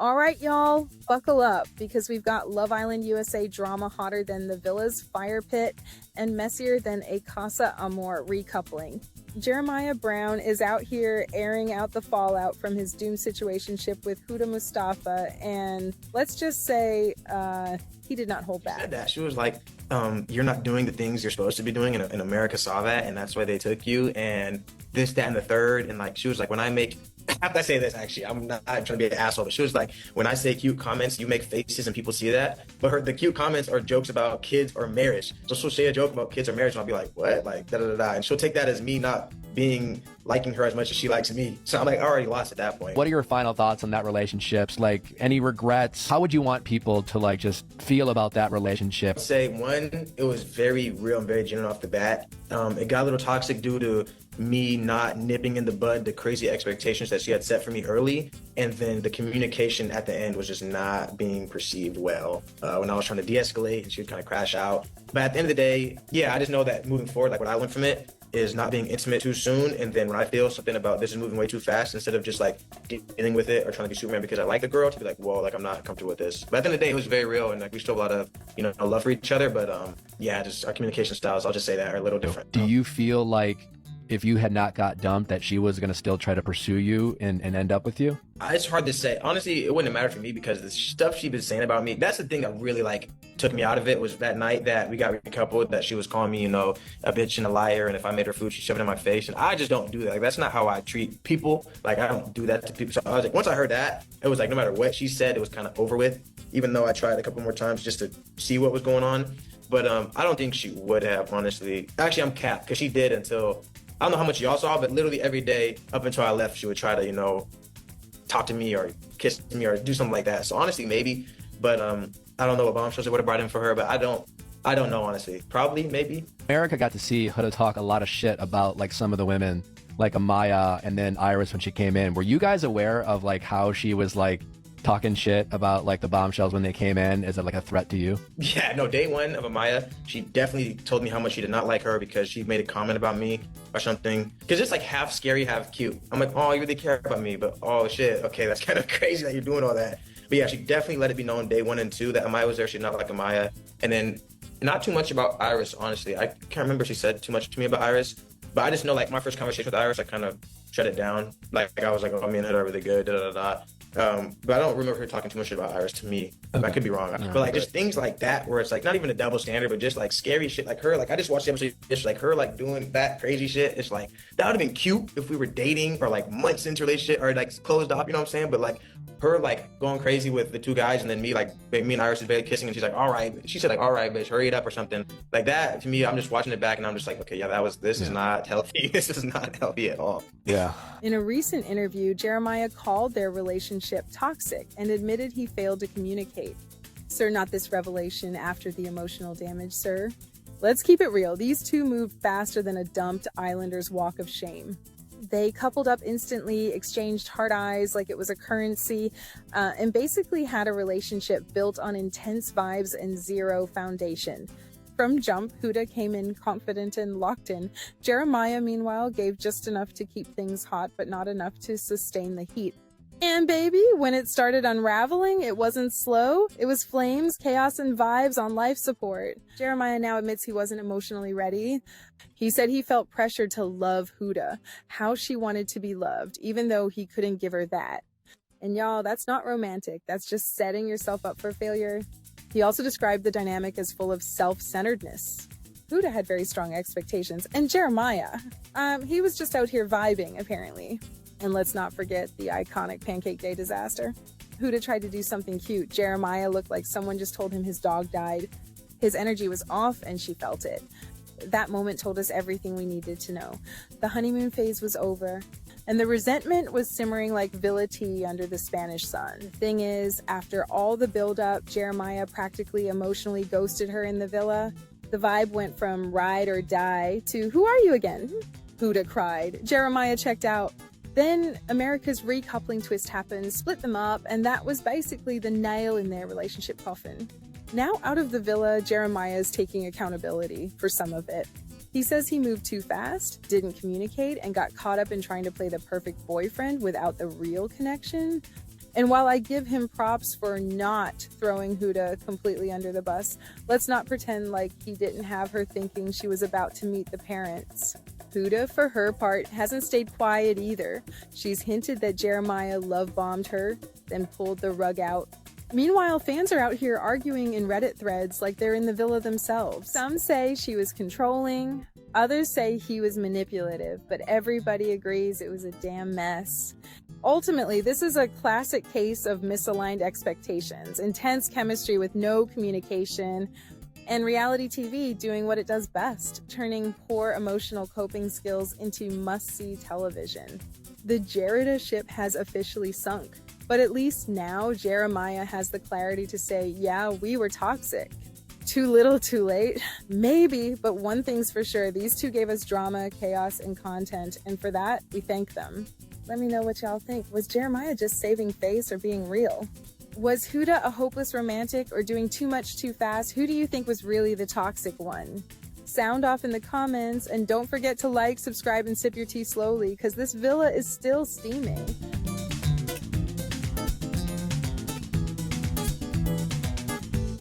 All right, y'all, buckle up because we've got Love Island USA drama hotter than the Villa's fire pit and messier than a Casa Amor recoupling. Jeremiah Brown is out here airing out the fallout from his doomed situationship with Huda Mustafa, and let's just say he did not hold back. She said that. She was like, you're not doing the things you're supposed to be doing, and America saw that, and that's why they took you, and this, that, and the third. And like, she was like, when I make, after I say this, actually, I'm not trying to be an asshole, but she was like, when I say cute comments, you make faces and people see that. But the cute comments are jokes about kids or marriage. So she'll say a joke about kids or marriage, and I'll be like, what? Like, da da da da. And she'll take that as me not liking her as much as she likes me. So I'm like, I already lost at that point. What are your final thoughts on that relationships? Like, any regrets? How would you want people to like just feel about that relationship? I'd say one, it was very real and very genuine off the bat. It got a little toxic due to me not nipping in the bud the crazy expectations that she had set for me early, and then the communication at the end was just not being perceived well. When I was trying to de-escalate, and she would kind of crash out. But at the end of the day, yeah, I just know that moving forward, like what I learned from it is not being intimate too soon, and then when I feel something about this is moving way too fast, instead of just like dealing with it or trying to be Superman because I like the girl, to be like, whoa, like I'm not comfortable with this. But at the end of the day, it was very real, and like we still have a lot of, you know, love for each other, but yeah, just our communication styles, I'll just say that, are a little different. Do you feel like if you had not got dumped that she was going to still try to pursue you and end up with you? It's hard to say. Honestly, it wouldn't matter for me because the stuff she'd been saying about me, that's the thing that really like took me out of it, was that night that we got recoupled, that she was calling me, you know, a bitch and a liar, and if I made her food, she'd shove it in my face. And I just don't do that. Like, that's not how I treat people. Like, I don't do that to people. So I was like, once I heard that, it was like, no matter what she said, it was kind of over with, even though I tried a couple more times just to see what was going on. But I don't think she would have, honestly. Actually, I'm capped, because she did until, I don't know how much y'all saw, but literally every day up until I left, she would try to, you know, talk to me or kiss me or do something like that. So honestly, maybe, but I don't know what bombshells it would have brought in for her, but I don't know, honestly. Probably, maybe. America got to see Huda talk a lot of shit about like some of the women, like Amaya and then Iris when she came in. Were you guys aware of like how she was like talking shit about like the bombshells when they came in? Is it like a threat to you? Yeah, no, day one of Amaya, she definitely told me how much she did not like her because she made a comment about me or something. Because it's like half scary, half cute. I'm like, oh, you really care about me, but oh shit, okay, that's kind of crazy that you're doing all that. But yeah, she definitely let it be known day 1 and 2 that Amaya was there. She did not like Amaya. And then not too much about Iris, honestly. I can't remember if she said too much to me about Iris, but I just know like my first conversation with Iris, I kind of shut it down. Like I was like, oh, me and Huda are really good, da da da. But I don't remember her talking too much about Iris to me. Okay. I could be wrong. But like just things like that where it's like not even a double standard, but just like scary shit like her. Like I just watched the episode, just like her like doing that crazy shit. It's like that would have been cute if we were dating or like months into a relationship or like closed off, you know what I'm saying? But like her like going crazy with the 2 guys and then me and Iris is barely kissing and she's like, all right. She said like, all right, bitch, hurry it up or something. Like that to me, I'm just watching it back and I'm just like, okay, yeah, this is not healthy. This is not healthy at all. Yeah. In a recent interview, Jeremiah called their relationship toxic and admitted he failed to communicate. Sir, not this revelation after the emotional damage, sir. Let's keep it real. These two moved faster than a dumped Islanders walk of shame. They coupled up instantly, exchanged hard eyes like it was a currency, and basically had a relationship built on intense vibes and zero foundation. From jump, Huda came in confident and locked in. Jeremiah, meanwhile, gave just enough to keep things hot, but not enough to sustain the heat. And baby, when it started unraveling, it wasn't slow. It was flames, chaos, and vibes on life support. Jeremiah now admits he wasn't emotionally ready. He said he felt pressure to love Huda, how she wanted to be loved, even though he couldn't give her that. And y'all, that's not romantic. That's just setting yourself up for failure. He also described the dynamic as full of self-centeredness. Huda had very strong expectations, and Jeremiah, he was just out here vibing, apparently. And let's not forget the iconic Pancake Day disaster. Huda tried to do something cute. Jeremiah looked like someone just told him his dog died. His energy was off and she felt it. That moment told us everything we needed to know. The honeymoon phase was over, and the resentment was simmering like Villa tea under the Spanish sun. The thing is, after all the buildup, Jeremiah practically emotionally ghosted her in the villa. The vibe went from ride or die to who are you again? Huda cried. Jeremiah checked out. Then America's recoupling twist happened, split them up, and that was basically the nail in their relationship coffin. Now out of the villa, Jeremiah is taking accountability for some of it. He says he moved too fast, didn't communicate, and got caught up in trying to play the perfect boyfriend without the real connection. And while I give him props for not throwing Huda completely under the bus, let's not pretend like he didn't have her thinking she was about to meet the parents. Huda, for her part, hasn't stayed quiet either. She's hinted that Jeremiah love-bombed her, then pulled the rug out. Meanwhile, fans are out here arguing in Reddit threads like they're in the villa themselves. Some say she was controlling, others say he was manipulative, but everybody agrees it was a damn mess. Ultimately, this is a classic case of misaligned expectations, intense chemistry with no communication, and reality TV doing what it does best, turning poor emotional coping skills into must-see television. The Jerida ship has officially sunk, but at least now Jeremiah has the clarity to say, yeah, we were toxic. Too little, too late? Maybe, but one thing's for sure, these two gave us drama, chaos, and content, and for that, we thank them. Let me know what y'all think. Was Jeremiah just saving face or being real? Was Huda a hopeless romantic or doing too much too fast? Who do you think was really the toxic one? Sound off in the comments, and don't forget to like, subscribe, and sip your tea slowly, because this villa is still steaming.